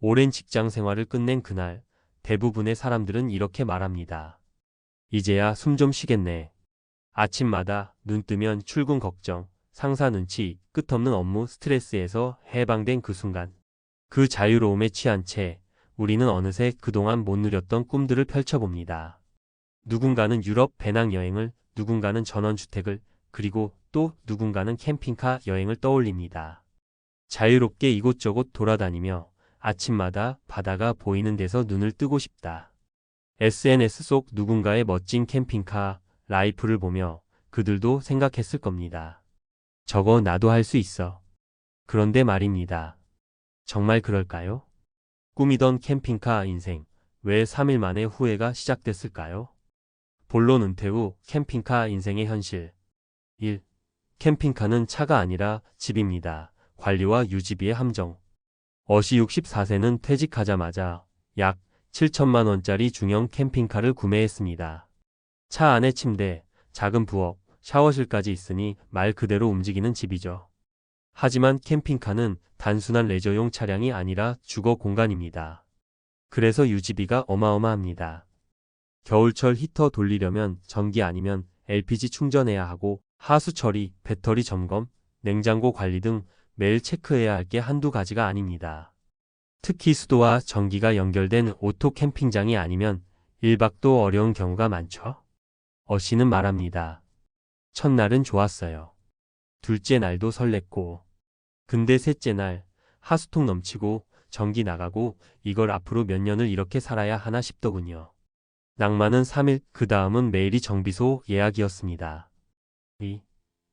오랜 직장 생활을 끝낸 그날, 대부분의 사람들은 이렇게 말합니다. 이제야 숨 좀 쉬겠네. 아침마다 눈 뜨면 출근 걱정, 상사 눈치, 끝없는 업무 스트레스에서 해방된 그 순간. 그 자유로움에 취한 채 우리는 어느새 그동안 못 누렸던 꿈들을 펼쳐봅니다. 누군가는 유럽 배낭여행을, 누군가는 전원주택을, 그리고 또 누군가는 캠핑카 여행을 떠올립니다. 자유롭게 이곳저곳 돌아다니며 아침마다 바다가 보이는 데서 눈을 뜨고 싶다. SNS 속 누군가의 멋진 캠핑카, 라이프를 보며 그들도 생각했을 겁니다. 저거 나도 할 수 있어. 그런데 말입니다. 정말 그럴까요? 꿈이던 캠핑카 인생, 왜 3일 만에 후회가 시작됐을까요? 본론 은퇴 후 캠핑카 인생의 현실. 1. 캠핑카는 차가 아니라 집입니다. 관리와 유지비의 함정. 어시 64세는 퇴직하자마자 약 7천만 원짜리 중형 캠핑카를 구매했습니다. 차 안에 침대, 작은 부엌, 샤워실까지 있으니 말 그대로 움직이는 집이죠. 하지만 캠핑카는 단순한 레저용 차량이 아니라 주거 공간입니다. 그래서 유지비가 어마어마합니다. 겨울철 히터 돌리려면 전기 아니면 LPG 충전해야 하고 하수 처리, 배터리 점검, 냉장고 관리 등 매일 체크해야 할 게 한두 가지가 아닙니다. 특히 수도와 전기가 연결된 오토 캠핑장이 아니면 1박도 어려운 경우가 많죠. 어씨는 말합니다. 첫날은 좋았어요. 둘째 날도 설렜고. 근데 셋째 날 하수통 넘치고 전기 나가고 이걸 앞으로 몇 년을 이렇게 살아야 하나 싶더군요. 낭만은 3일, 그 다음은 매일이 정비소 예약이었습니다.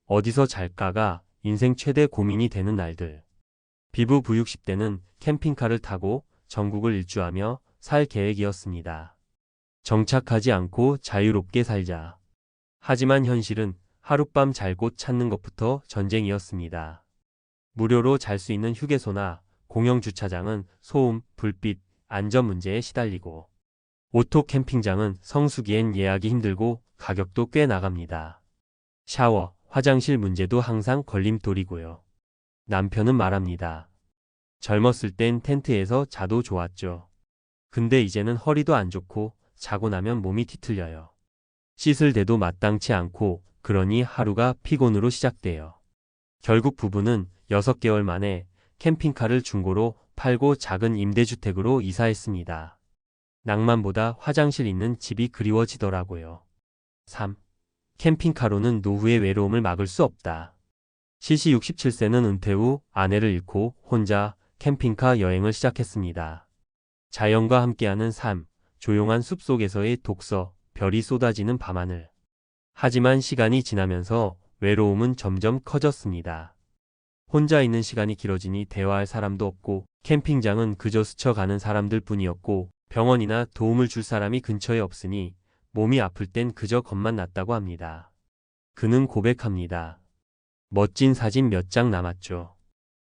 어디서 잘까가 인생 최대 고민이 되는 날들. 비부부 60대는 캠핑카를 타고 전국을 일주하며 살 계획이었습니다. 정착하지 않고 자유롭게 살자. 하지만 현실은 하룻밤 잘 곳 찾는 것부터 전쟁이었습니다. 무료로 잘 수 있는 휴게소나 공영 주차장은 소음, 불빛, 안전 문제에 시달리고 오토 캠핑장은 성수기엔 예약이 힘들고 가격도 꽤 나갑니다. 샤워, 화장실 문제도 항상 걸림돌이고요. 남편은 말합니다. 젊었을 땐 텐트에서 자도 좋았죠. 근데 이제는 허리도 안 좋고 자고 나면 몸이 뒤틀려요. 씻을 때도 마땅치 않고 그러니 하루가 피곤으로 시작돼요. 결국 부부는 6개월 만에 캠핑카를 중고로 팔고 작은 임대주택으로 이사했습니다. 낭만보다 화장실 있는 집이 그리워지더라고요. 3. 캠핑카로는 노후의 외로움을 막을 수 없다. 시시 67세는 은퇴 후 아내를 잃고 혼자 캠핑카 여행을 시작했습니다. 자연과 함께하는 삶, 조용한 숲속에서의 독서, 별이 쏟아지는 밤하늘. 하지만 시간이 지나면서 외로움은 점점 커졌습니다. 혼자 있는 시간이 길어지니 대화할 사람도 없고 캠핑장은 그저 스쳐가는 사람들 뿐이었고 병원이나 도움을 줄 사람이 근처에 없으니 몸이 아플 땐 그저 겁만 났다고 합니다. 그는 고백합니다. 멋진 사진 몇 장 남았죠.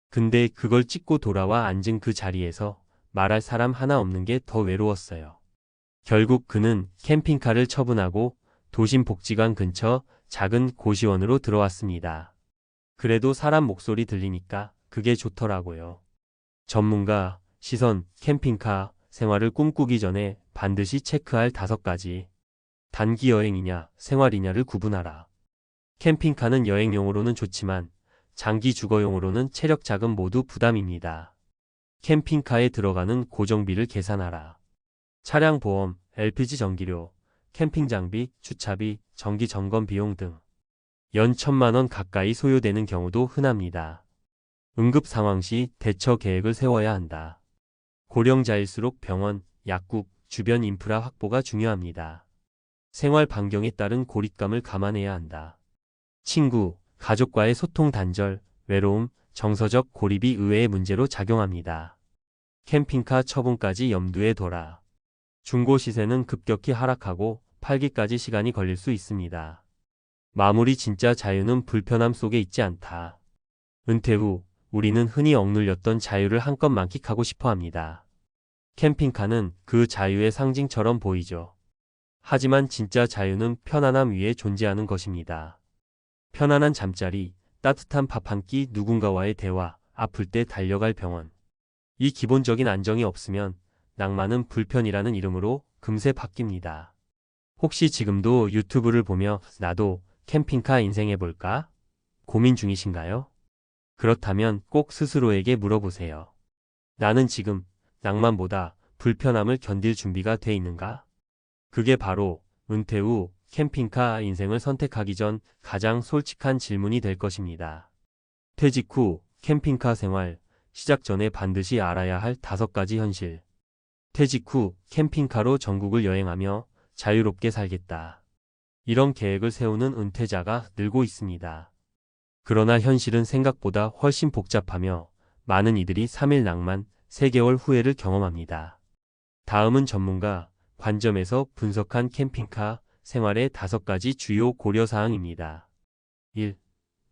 근데 그걸 찍고 돌아와 앉은 그 자리에서 말할 사람 하나 없는 게 더 외로웠어요. 결국 그는 캠핑카를 처분하고 도심 복지관 근처 작은 고시원으로 들어왔습니다. 그래도 사람 목소리 들리니까 그게 좋더라고요. 전문가, 시선, 캠핑카, 생활을 꿈꾸기 전에 반드시 체크할 5가지. 단기 여행이냐, 생활이냐를 구분하라. 캠핑카는 여행용으로는 좋지만 장기 주거용으로는 체력 자금 모두 부담입니다. 캠핑카에 들어가는 고정비를 계산하라. 차량 보험, LPG 전기료, 캠핑 장비, 주차비, 정기 점검 비용 등 연 1,000만 원 가까이 소요되는 경우도 흔합니다. 응급 상황 시 대처 계획을 세워야 한다. 고령자일수록 병원, 약국, 주변 인프라 확보가 중요합니다. 생활 반경에 따른 고립감을 감안해야 한다. 친구, 가족과의 소통 단절, 외로움, 정서적 고립이 의외의 문제로 작용합니다. 캠핑카 처분까지 염두에 둬라. 중고 시세는 급격히 하락하고 팔기까지 시간이 걸릴 수 있습니다. 마무리 진짜 자유는 불편함 속에 있지 않다. 은퇴 후 우리는 흔히 억눌렸던 자유를 한껏 만끽하고 싶어 합니다. 캠핑카는 그 자유의 상징처럼 보이죠. 하지만 진짜 자유는 편안함 위에 존재하는 것입니다. 편안한 잠자리, 따뜻한 밥 한 끼, 누군가와의 대화, 아플 때 달려갈 병원. 이 기본적인 안정이 없으면 낭만은 불편이라는 이름으로 금세 바뀝니다. 혹시 지금도 유튜브를 보며 나도 캠핑카 인생 해볼까? 고민 중이신가요? 그렇다면 꼭 스스로에게 물어보세요. 나는 지금 낭만보다 불편함을 견딜 준비가 돼 있는가? 그게 바로 은퇴 후 캠핑카 인생을 선택하기 전 가장 솔직한 질문이 될 것입니다. 퇴직 후 캠핑카 생활 시작 전에 반드시 알아야 할 5가지 현실. 퇴직 후 캠핑카로 전국을 여행하며 자유롭게 살겠다. 이런 계획을 세우는 은퇴자가 늘고 있습니다. 그러나 현실은 생각보다 훨씬 복잡하며 많은 이들이 3일 낭만, 3개월 후회를 경험합니다. 다음은 전문가 관점에서 분석한 캠핑카 생활의 5가지 주요 고려사항입니다. 1.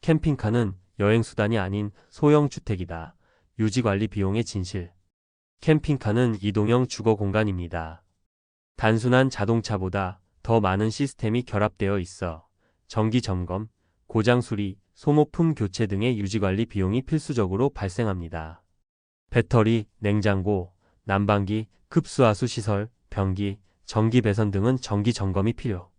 캠핑카는 여행수단이 아닌 소형 주택이다. 유지관리 비용의 진실. 캠핑카는 이동형 주거 공간입니다. 단순한 자동차보다 더 많은 시스템이 결합되어 있어 정기 점검, 고장 수리, 소모품 교체 등의 유지관리 비용이 필수적으로 발생합니다. 배터리, 냉장고, 난방기, 급수하수 시설, 변기, 전기 배선 등은 정기 점검이 필요.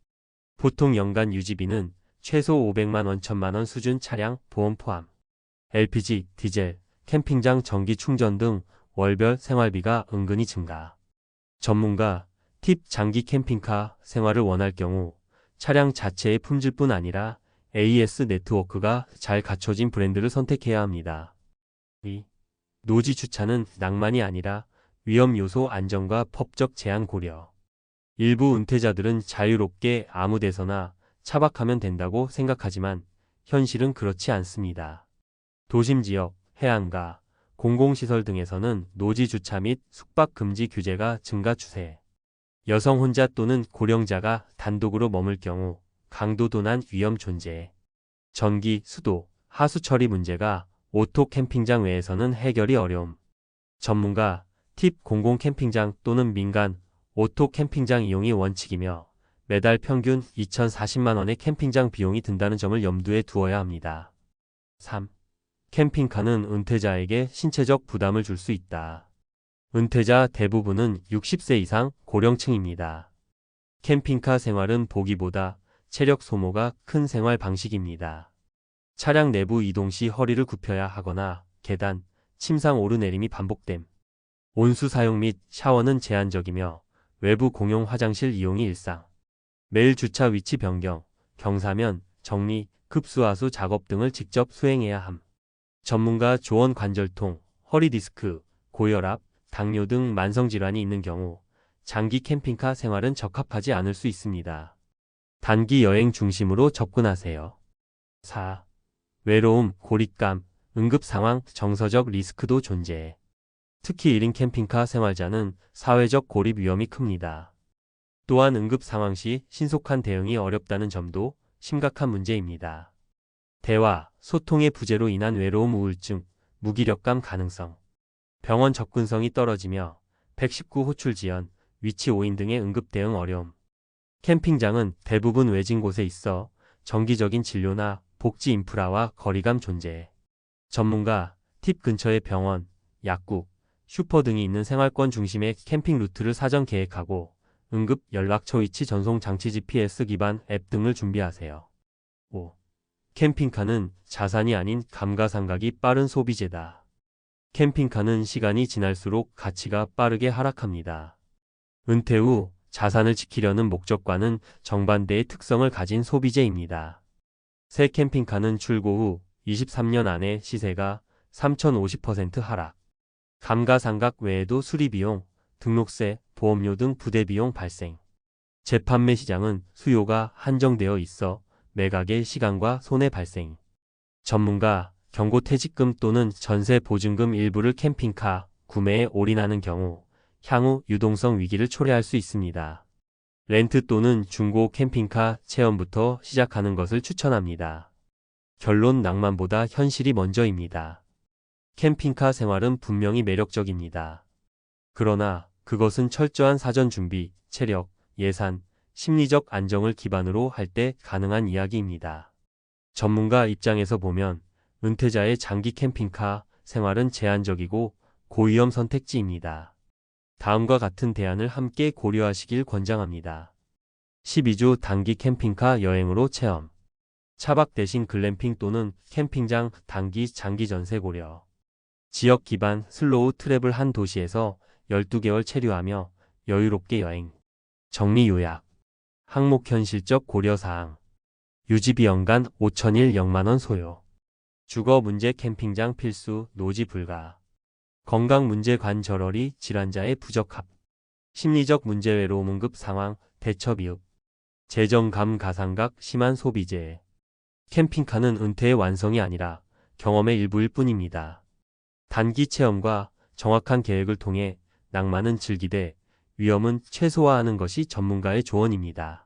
보통 연간 유지비는 최소 500만 원, 1000만 원 수준 차량 보험 포함. LPG, 디젤, 캠핑장 전기 충전 등 월별 생활비가 은근히 증가. 전문가 팁 장기 캠핑카 생활을 원할 경우 차량 자체의 품질뿐 아니라 AS 네트워크가 잘 갖춰진 브랜드를 선택해야 합니다. 2. 노지 주차는 낭만이 아니라 위험 요소 안전과 법적 제한 고려. 일부 은퇴자들은 자유롭게 아무 데서나 차박하면 된다고 생각하지만 현실은 그렇지 않습니다. 도심 지역, 해안가, 공공시설 등에서는 노지 주차 및 숙박 금지 규제가 증가 추세. 여성 혼자 또는 고령자가 단독으로 머물 경우 강도 도난 위험 존재. 전기, 수도, 하수 처리 문제가 오토 캠핑장 외에서는 해결이 어려움. 전문가 팁 공공 캠핑장 또는 민간 오토 캠핑장 이용이 원칙이며 매달 평균 2,040만 원의 캠핑장 비용이 든다는 점을 염두에 두어야 합니다. 3. 캠핑카는 은퇴자에게 신체적 부담을 줄 수 있다. 은퇴자 대부분은 60세 이상 고령층입니다. 캠핑카 생활은 보기보다 체력 소모가 큰 생활 방식입니다. 차량 내부 이동 시 허리를 굽혀야 하거나 계단, 침상 오르내림이 반복됨. 온수 사용 및 샤워는 제한적이며 외부 공용 화장실 이용이 일상. 매일 주차 위치 변경, 경사면, 정리, 급수하수 작업 등을 직접 수행해야 함. 전문가 조언 관절통, 허리 디스크, 고혈압, 당뇨 등 만성질환이 있는 경우 장기 캠핑카 생활은 적합하지 않을 수 있습니다. 단기 여행 중심으로 접근하세요. 4. 외로움, 고립감, 응급 상황, 정서적 리스크도 존재해. 특히 1인 캠핑카 생활자는 사회적 고립 위험이 큽니다. 또한 응급 상황 시 신속한 대응이 어렵다는 점도 심각한 문제입니다. 대화, 소통의 부재로 인한 외로움 우울증, 무기력감 가능성. 병원 접근성이 떨어지며 119 호출 지연, 위치 오인 등의 응급 대응 어려움. 캠핑장은 대부분 외진 곳에 있어 정기적인 진료나 복지 인프라와 거리감 존재해. 전문가 팁 근처에 병원, 약국, 슈퍼 등이 있는 생활권 중심의 캠핑 루트를 사전 계획하고 응급 연락처 위치 전송 장치 GPS 기반 앱 등을 준비하세요. 5. 캠핑카는 자산이 아닌 감가상각이 빠른 소비재다. 캠핑카는 시간이 지날수록 가치가 빠르게 하락합니다. 은퇴 후 자산을 지키려는 목적과는 정반대의 특성을 가진 소비재입니다. 새 캠핑카는 출고 후 23년 안에 시세가 3,050% 하락. 감가상각 외에도 수리비용, 등록세, 보험료 등 부대비용 발생. 재판매 시장은 수요가 한정되어 있어 매각의 시간과 손해 발생. 전문가 경고퇴직금 또는 전세 보증금 일부를 캠핑카 구매에 올인하는 경우 향후 유동성 위기를 초래할 수 있습니다. 렌트 또는 중고 캠핑카 체험부터 시작하는 것을 추천합니다. 결론 낭만보다 현실이 먼저입니다. 캠핑카 생활은 분명히 매력적입니다. 그러나 그것은 철저한 사전 준비, 체력, 예산, 심리적 안정을 기반으로 할 때 가능한 이야기입니다. 전문가 입장에서 보면 은퇴자의 장기 캠핑카 생활은 제한적이고 고위험 선택지입니다. 다음과 같은 대안을 함께 고려하시길 권장합니다. 12주 단기 캠핑카 여행으로 체험. 차박 대신 글램핑 또는 캠핑장 단기 장기 전세 고려. 지역 기반 슬로우 트래블 한 도시에서 12개월 체류하며 여유롭게 여행. 정리 요약. 항목 현실적 고려사항. 유지비 연간 5,000일 0만원 소요. 주거 문제 캠핑장 필수 노지 불가. 건강 문제 관절월이 질환자의 부적합. 심리적 문제 외로움 응급 상황 대처 비읍. 재정 감가상각 심한 소비재. 캠핑카는 은퇴의 완성이 아니라 경험의 일부일 뿐입니다. 단기 체험과 정확한 계획을 통해 낭만은 즐기되 위험은 최소화하는 것이 전문가의 조언입니다.